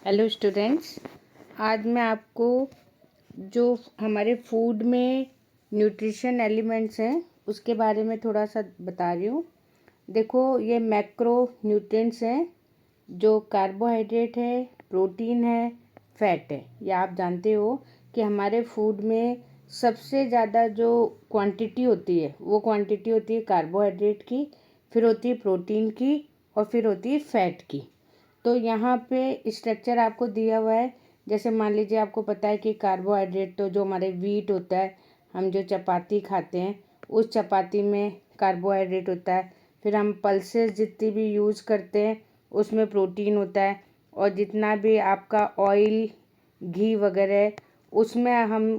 Hello students. आज मैं आपको जो हमारे फूड में न्यूट्रिशन एलिमेंट्स हैं उसके बारे में थोड़ा सा बता रही हूँ। देखो, ये मैक्रो न्यूट्रिएंट्स हैं जो कार्बोहाइड्रेट है, प्रोटीन है, फैट है। ये आप जानते हो कि हमारे फूड में सबसे ज़्यादा जो क्वांटिटी होती है वो क्वांटिटी होती है कार्बोहाइड्रेट की, फिर होती है प्रोटीन की और फिर होती है फैट की। तो यहाँ पे स्ट्रक्चर आपको दिया हुआ है। जैसे मान लीजिए आपको पता है कि कार्बोहाइड्रेट तो जो हमारे वीट होता है, हम जो चपाती खाते हैं उस चपाती में कार्बोहाइड्रेट होता है। फिर हम पल्सेस जितनी भी यूज़ करते हैं उसमें प्रोटीन होता है। और जितना भी आपका ऑयल, घी वगैरह है उसमें हम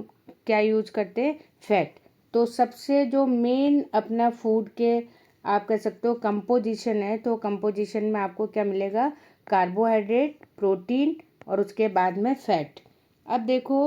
क्या यूज़ करते हैं, फैट। तो सबसे जो मेन अपना फूड के आप कह सकते हो कंपोजिशन है, तो कंपोजिशन में आपको क्या मिलेगा, कार्बोहाइड्रेट, प्रोटीन और उसके बाद में फैट। अब देखो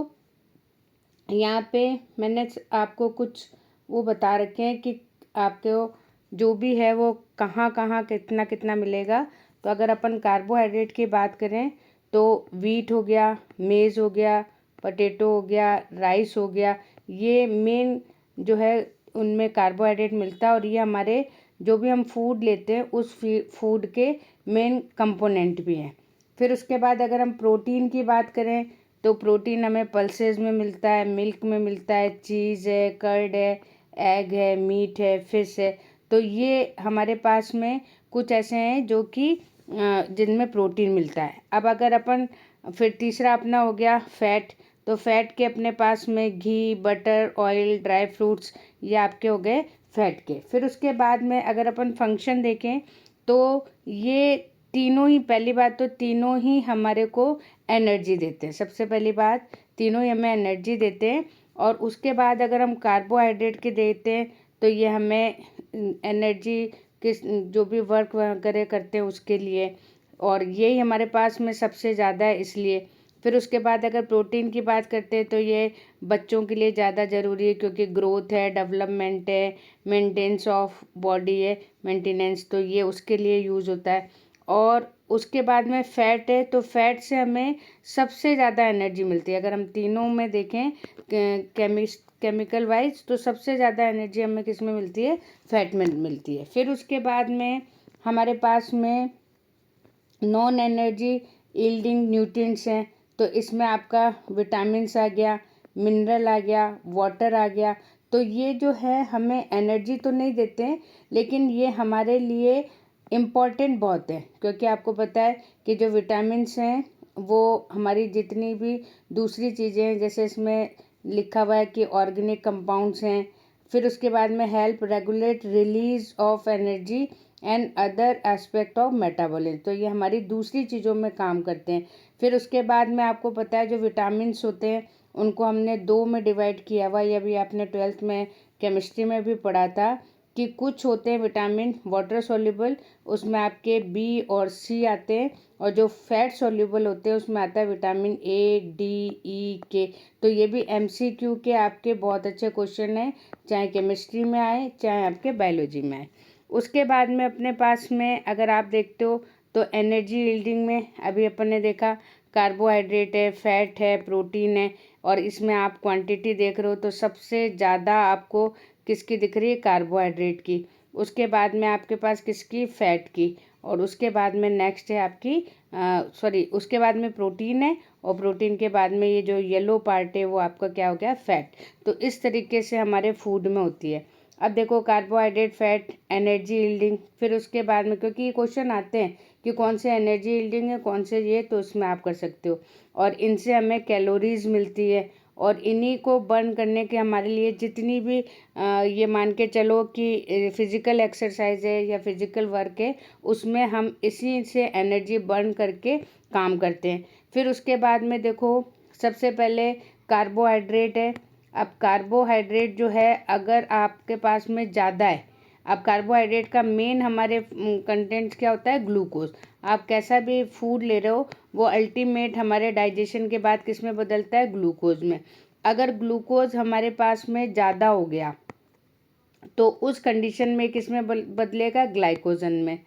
यहाँ पे मैंने आपको कुछ वो बता रखे हैं कि आपको जो भी है वो कहाँ कहाँ कितना कितना मिलेगा। तो अगर अपन कार्बोहाइड्रेट की बात करें तो वीट हो गया, मेज़ हो गया, पोटैटो हो गया, राइस हो गया, ये मेन जो है उनमें कार्बोहाइड्रेट मिलता है। और ये हमारे जो भी हम फूड लेते हैं उस फूड के मेन कंपोनेंट भी हैं। फिर उसके बाद अगर हम प्रोटीन की बात करें तो प्रोटीन हमें पल्सेस में मिलता है, मिल्क में मिलता है, चीज़ है, कर्ड है, एग है, मीट है, फिश है। तो ये हमारे पास में कुछ ऐसे हैं जो कि जिनमें प्रोटीन मिलता है। अब अगर अपन फिर तीसरा अपना हो गया फैट। तो फैट के अपने पास में घी, बटर, ऑयल, ड्राई फ्रूट्स, ये आपके हो गए फैट के। फिर उसके बाद में अगर अपन फंक्शन देखें तो ये तीनों ही, पहली बात तो तीनों ही हमारे को एनर्जी देते हैं। सबसे पहली बात, तीनों ही हमें एनर्जी देते हैं। और उसके बाद अगर हम कार्बोहाइड्रेट के देते हैं तो ये हमें एनर्जी किस जो भी वर्क वगैरह करते हैं उसके लिए, और यही हमारे पास में सबसे ज़्यादा है इसलिए। फिर उसके बाद अगर प्रोटीन की बात करते हैं तो ये बच्चों के लिए ज़्यादा ज़रूरी है क्योंकि ग्रोथ है, डेवलपमेंट है, मेंटेनेंस ऑफ बॉडी है, मेंटेनेंस, तो ये उसके लिए यूज़ होता है। और उसके बाद में फ़ैट है, तो फैट से हमें सबसे ज़्यादा एनर्जी मिलती है। अगर हम तीनों में देखें केमिकल वाइज तो सबसे ज़्यादा एनर्जी हमें किस में मिलती है, फैट में मिलती है। फिर उसके बाद में हमारे पास में नॉन एनर्जी यील्डिंग न्यूट्रिएंट्स हैं। तो इसमें आपका विटामिन्स आ गया, मिनरल आ गया, वाटर आ गया। तो ये जो है हमें एनर्जी तो नहीं देते हैं लेकिन ये हमारे लिए इम्पॉर्टेंट बहुत है क्योंकि आपको पता है कि जो विटामिन्स हैं वो हमारी जितनी भी दूसरी चीज़ें हैं, जैसे इसमें लिखा हुआ है कि ऑर्गेनिक कंपाउंड्स हैं। फिर उसके बाद में help regulate release of energy and other aspect of metabolism, तो ये हमारी दूसरी चीज़ों में काम करते हैं। फिर उसके बाद में आपको पता है जो विटामिन्स होते हैं उनको हमने दो में डिवाइड किया हुआ, ये भी आपने 12th में केमिस्ट्री में भी पढ़ा था कि कुछ होते हैं विटामिन वाटर सॉल्युबल, उसमें आपके बी और सी आते हैं, और जो फैट सॉल्युबल होते हैं उसमें आता है विटामिन ए, डी, ई, के। तो ये भी एमसीक्यू के आपके बहुत अच्छे क्वेश्चन हैं, चाहे केमिस्ट्री में आए चाहे आपके बायोलॉजी में आए। उसके बाद में अपने पास में अगर आप देखते हो तो एनर्जी यील्डिंग में अभी अपन ने देखा कार्बोहाइड्रेट है, फैट है, प्रोटीन है, और इसमें आप क्वांटिटी देख रहे हो तो सबसे ज़्यादा आपको किसकी दिख रही है, कार्बोहाइड्रेट की। उसके बाद में आपके पास किसकी, फैट की। और उसके बाद में नेक्स्ट है आपकी उसके बाद में प्रोटीन है, और प्रोटीन के बाद में ये जो येलो पार्ट है वो आपका क्या हो गया, फैट। तो इस तरीके से हमारे फूड में होती है। अब देखो कार्बोहाइड्रेट, फैट, एनर्जी यील्डिंग, फिर उसके बाद में क्योंकि ये क्वेश्चन आते हैं कि कौन से एनर्जी यील्डिंग है कौन से ये, तो इसमें आप कर सकते हो। और इनसे हमें कैलोरीज मिलती है, और इन्हीं को बर्न करने के हमारे लिए जितनी भी ये मान के चलो कि फिज़िकल एक्सरसाइज है या फिज़िकल वर्क है उसमें हम इसी से एनर्जी बर्न करके काम करते हैं। फिर उसके बाद में देखो सबसे पहले कार्बोहाइड्रेट है। अब कार्बोहाइड्रेट जो है अगर आपके पास में ज़्यादा है, अब कार्बोहाइड्रेट का मेन हमारे कंटेंट्स क्या होता है, ग्लूकोज। आप कैसा भी फूड ले रहे हो वो अल्टीमेट हमारे डाइजेशन के बाद किस में बदलता है, ग्लूकोज में। अगर ग्लूकोज हमारे पास में ज़्यादा हो गया तो उस कंडीशन में किस में बदलेगा, ग्लाइकोजन में।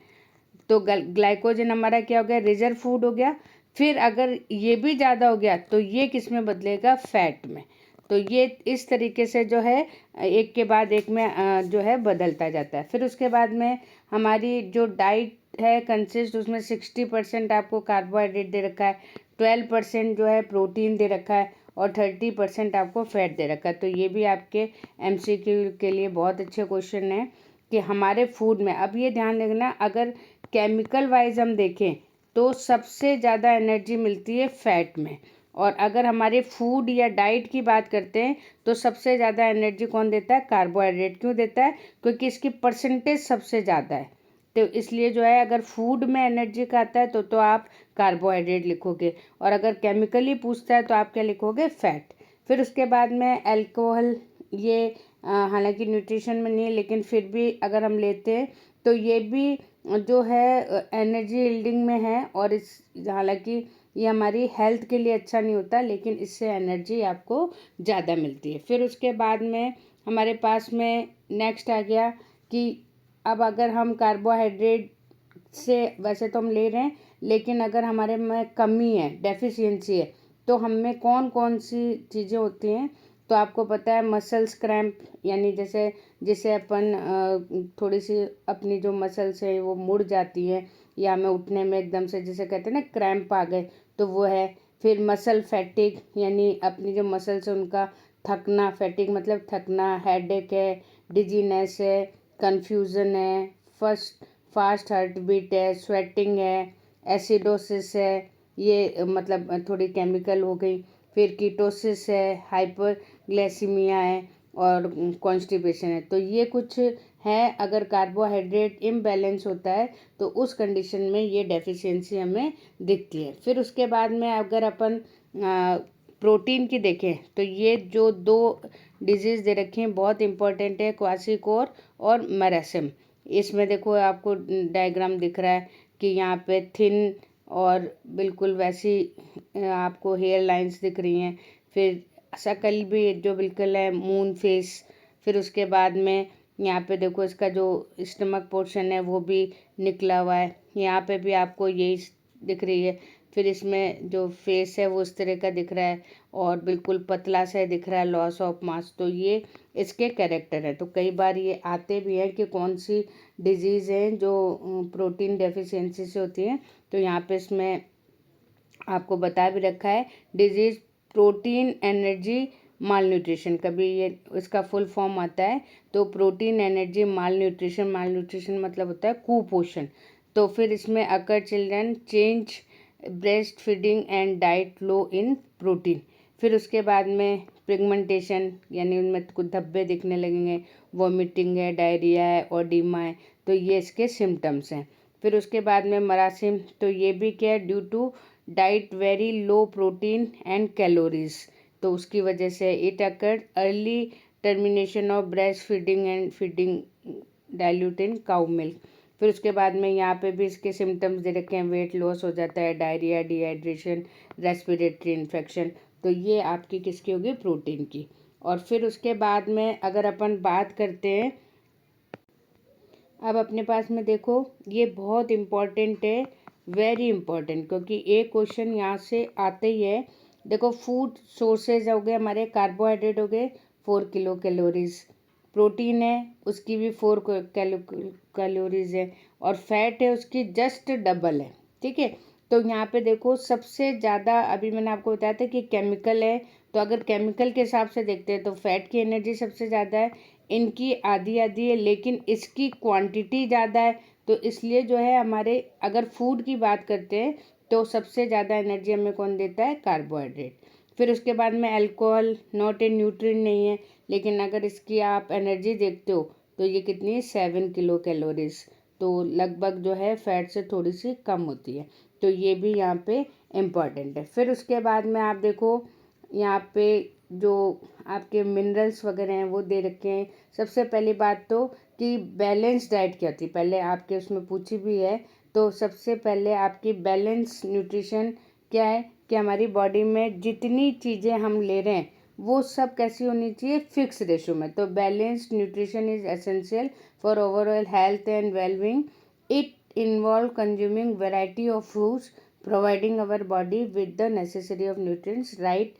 तो ग्लाइकोजन हमारा क्या हो गया, रिजर्व फूड हो गया। फिर अगर ये भी ज़्यादा हो गया तो ये किस में बदलेगा, फैट में। तो ये इस तरीके से जो है एक के बाद एक में जो है बदलता जाता है। फिर उसके बाद में हमारी जो डाइट है कंसिस्ट, उसमें 60% आपको कार्बोहाइड्रेट दे रखा है, 12% जो है प्रोटीन दे रखा है और 30% आपको फैट दे रखा है। तो ये भी आपके MCQ के लिए बहुत अच्छे क्वेश्चन है कि हमारे फूड में, अब ये ध्यान रखना, अगर केमिकल वाइज हम देखें तो सबसे ज़्यादा एनर्जी मिलती है फैट में, और अगर हमारे फूड या डाइट की बात करते हैं तो सबसे ज़्यादा एनर्जी कौन देता है, कार्बोहाइड्रेट। क्यों देता है, क्योंकि इसकी परसेंटेज सबसे ज़्यादा है। तो इसलिए जो है अगर फूड में एनर्जी का आता है तो आप कार्बोहाइड्रेट लिखोगे, और अगर केमिकली पूछता है तो आप क्या लिखोगे, फैट। फिर उसके बाद में अल्कोहल, ये हालांकि न्यूट्रिशन में नहीं है लेकिन फिर भी अगर हम लेते हैं तो ये भी जो है एनर्जी यील्डिंग में है, और इस हालांकि ये हमारी हेल्थ के लिए अच्छा नहीं होता लेकिन इससे एनर्जी आपको ज़्यादा मिलती है। फिर उसके बाद में हमारे पास में नेक्स्ट आ गया कि अब अगर हम कार्बोहाइड्रेट से वैसे तो हम ले रहे हैं, लेकिन अगर हमारे में कमी है, डेफिशिएंसी है, तो हम में कौन कौन सी चीज़ें होती हैं। तो आपको पता है मसल्स क्रैम्प, यानी जैसे जिसे अपन थोड़ी सी अपनी जो मसल्स है वो मुड़ जाती है, या हमें उठने में एकदम से जिसे कहते हैं ना क्रैम्प आ गए, तो वो है। फिर मसल फैटिक, यानी अपनी जो मसल्स है उनका थकना, फैटिक मतलब थकना, हेडेक है, डिजीनेस है, कन्फ्यूज़न है, फास्ट हार्ट बीट है, स्वेटिंग है, एसिडोसिस है, ये मतलब थोड़ी केमिकल हो गई। फिर कीटोसिस है, हाइपरग्लाइसीमिया है, और कॉन्स्टिपेशन है। तो ये कुछ है, अगर कार्बोहाइड्रेट इम्बैलेंस होता है तो उस कंडीशन में ये डेफिशिएंसी हमें दिखती है। फिर उसके बाद में अगर अपन प्रोटीन की देखें तो ये जो दो डिजीज़ दे रखे हैं बहुत इंपॉर्टेंट है, क्वासिकोर और मेरासिम। इसमें देखो आपको डायग्राम दिख रहा है कि यहाँ पे थिन और बिल्कुल वैसी आपको हेयर लाइंस दिख रही हैं। फिर शक्ल भी जो बिल्कुल है मून फेस। फिर उसके बाद में यहाँ पे देखो इसका जो स्टमक पोर्शन है वो भी निकला हुआ है, यहाँ पे भी आपको यही दिख रही है। फिर इसमें जो फेस है वो इस तरह का दिख रहा है और बिल्कुल पतला सा दिख रहा है, लॉस ऑफ मास। तो ये इसके कैरेक्टर है। तो कई बार ये आते भी हैं कि कौन सी डिजीज़ है जो प्रोटीन डेफिशिएंसी से होती है। तो यहाँ पे इसमें आपको बता भी रखा है, disease protein energy malnutrition. कभी ये इसका फुल फॉर्म आता है तो protein energy malnutrition, malnutrition मतलब होता है कुपोषण। तो फिर इसमें occur children change breast feeding and diet low in protein. फिर उसके बाद में पिगमेंटेशन, यानी उनमें कुछ धब्बे दिखने लगेंगे, वॉमिटिंग है, डायरिया है, ओडिमा है। तो ये इसके सिम्टम्स हैं। फिर उसके बाद में मरासिम, तो ये भी क्या है, due to diet very low protein and calories. तो उसकी वजह से it occur early termination of breast feeding and feeding dilute in cow milk. फिर उसके बाद में यहाँ पे भी इसके सिम्टम्स दे रखे हैं, वेट लॉस हो जाता है, डायरिया, डिहाइड्रेशन, रेस्पिरेटरी इन्फेक्शन। तो ये आपकी किसकी होगी, प्रोटीन की। और फिर उसके बाद में अगर अपन बात करते हैं, अब अपने पास में देखो ये बहुत इम्पॉर्टेंट है, वेरी इम्पॉर्टेंट, क्योंकि एक क्वेश्चन यहाँ से आते ही है। देखो फूड सोर्सेज हो गए हमारे, कार्बोहाइड्रेट हो गए 4 किलो कैलोरीज, प्रोटीन है उसकी भी 4 कैलोरीज है, और फैट है उसकी जस्ट डबल है। ठीक है, तो यहाँ पे देखो सबसे ज़्यादा, अभी मैंने आपको बताया था कि केमिकल है, तो अगर केमिकल के हिसाब से देखते हैं तो फैट की एनर्जी सबसे ज़्यादा है, इनकी आधी आधी है, लेकिन इसकी क्वांटिटी ज़्यादा है। तो इसलिए जो है हमारे अगर फूड की बात करते हैं तो सबसे ज़्यादा एनर्जी हमें कौन देता है, कार्बोहाइड्रेट। फिर उसके बाद में अल्कोहल नॉट ए न्यूट्रिएंट नहीं है, लेकिन अगर इसकी आप एनर्जी देखते हो तो ये कितनी है, 7 किलो कैलोरीज। तो लगभग जो है फैट से थोड़ी सी कम होती है। तो ये भी यहाँ पे इम्पॉर्टेंट है। फिर उसके बाद में आप देखो यहाँ पे जो आपके मिनरल्स वगैरह हैं वो दे रखे हैं। सबसे पहली बात तो कि बैलेंस डाइट क्या होती है, पहले आपके उसमें पूछी भी है। तो सबसे पहले आपकी बैलेंस न्यूट्रिशन क्या है कि हमारी बॉडी में जितनी चीज़ें हम ले रहे हैं वो सब कैसी होनी चाहिए, फिक्स रेशो में। तो balanced nutrition is essential for overall health and wellbeing. It involve consuming variety of fruits, providing our body with the necessary of nutrients right.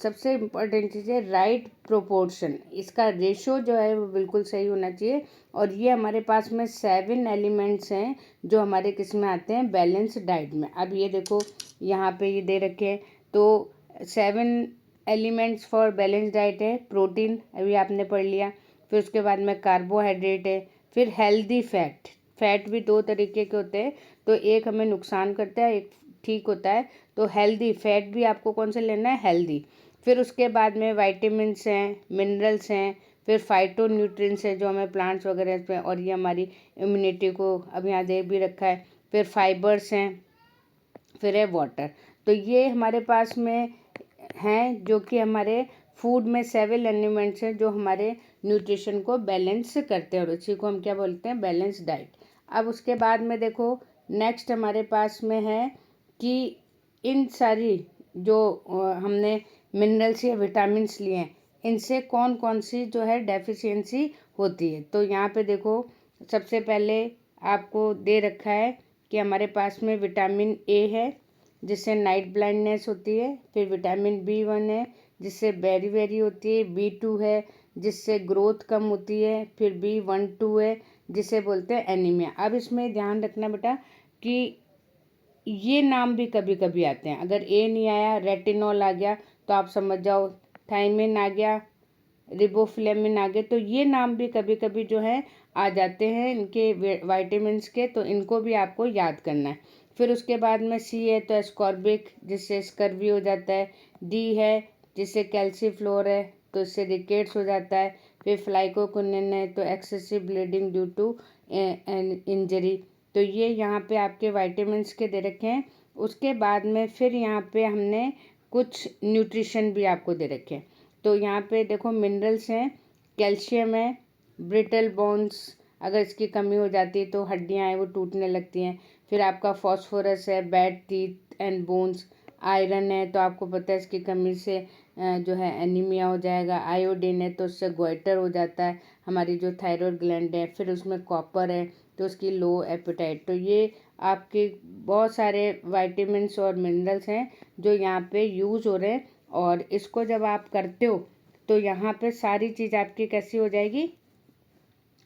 सबसे इम्पोर्टेंट चीज़ है राइट प्रोपोर्शन, इसका रेशो जो है वो बिल्कुल सही होना चाहिए। और ये हमारे पास में 7 एलिमेंट्स हैं जो हमारे किस में आते हैं, बैलेंस डाइट में। अब ये देखो यहाँ पे ये दे रखे हैं, तो 7 एलिमेंट्स फॉर बैलेंस डाइट है। प्रोटीन अभी आपने पढ़ लिया, फिर उसके बाद में कार्बोहाइड्रेट है, फिर हेल्दी फैट। फैट भी 2 तरीके के होते हैं, तो एक हमें नुकसान करता है, एक ठीक होता है। तो हेल्दी फैट भी आपको कौन सा लेना है, हेल्दी। फिर उसके बाद में वाइटामिन्स हैं, मिनरल्स हैं, फिर फाइटो न्यूट्रिएंट्स हैं जो हमें प्लांट्स वगैरह पे, और ये हमारी इम्यूनिटी को अब यहाँ दे भी रखा है। फिर फाइबर्स हैं, फिर है वाटर। तो ये हमारे पास में हैं जो कि हमारे फूड में 7 एलिमेंट्स हैं जो हमारे न्यूट्रिशन को बैलेंस करते हैं, और उसी को हम क्या बोलते हैं, बैलेंस डाइट। अब उसके बाद में देखो नेक्स्ट हमारे पास में है कि इन सारी जो हमने मिनरल्स या विटामिन्स लिए हैं, इनसे कौन कौन सी जो है डेफिशिएंसी होती है। तो यहाँ पे देखो सबसे पहले आपको दे रखा है कि हमारे पास में विटामिन ए है जिससे नाइट ब्लाइंडनेस होती है। फिर विटामिन B1 है जिससे बेरी होती है। B2 है जिससे ग्रोथ कम होती है। फिर B12 है जिसे बोलते हैं एनीमिया। अब इसमें ध्यान रखना बेटा कि ये नाम भी कभी कभी आते हैं। अगर ए नहीं आया, रेटिनॉल आ गया तो आप समझ जाओ, थायमिन आ गया, रिबोफ्लेविन आ गए, तो ये नाम भी कभी कभी जो है आ जाते हैं इनके वाइटामिन्स के, तो इनको भी आपको याद करना है। फिर उसके बाद में सी है तो एस्कॉर्बिक जिससे स्कर्वी हो जाता है। डी है जिससे कैल्सीफ्लोर है तो इससे रिकेट्स हो जाता है। फिर फ्लाइकोकुनिन है तो excessive bleeding due to injury. तो ये यहाँ पे आपके वाइटामिन्स के दे रखे हैं। उसके बाद में फिर यहाँ पे हमने कुछ न्यूट्रिशन भी आपको दे रखे हैं। तो यहाँ पे देखो मिनरल्स हैं, कैल्शियम है, ब्रिटल बोन्स, अगर इसकी कमी हो जाती है तो हड्डियाँ हैं वो टूटने लगती हैं। फिर आपका फॉस्फोरस है, bad teeth and bones. Iron है तो आपको पता है इसकी कमी से जो है एनीमिया हो जाएगा। आयोडीन है तो उससे गोइटर हो जाता है हमारी जो थायराइड ग्लैंड है। फिर उसमें कॉपर है तो उसकी लो एपेटाइट। तो ये आपके बहुत सारे वाइटामिन्स और मिनरल्स हैं जो यहाँ पे यूज़ हो रहे हैं, और इसको जब आप करते हो तो यहाँ पे सारी चीज़ आपकी कैसी हो जाएगी,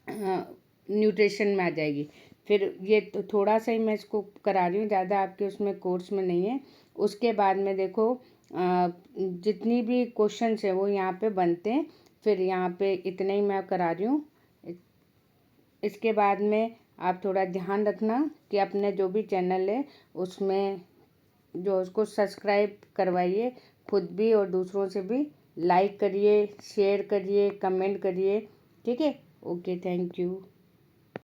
न्यूट्रिशन में आ जाएगी। फिर ये तो थोड़ा सा ही मैं इसको करा रही हूँ, ज़्यादा आपके उसमें कोर्स में नहीं है। उसके बाद में देखो जितनी भी क्वेश्चंस है वो यहाँ पे बनते हैं। फिर यहाँ पे इतने ही मैं करा रही हूँ। इसके बाद में आप थोड़ा ध्यान रखना कि अपने जो भी चैनल है उसमें जो उसको सब्सक्राइब करवाइए, खुद भी और दूसरों से भी। लाइक करिए, शेयर करिए, कमेंट करिए, ठीक है। Okay, thank you.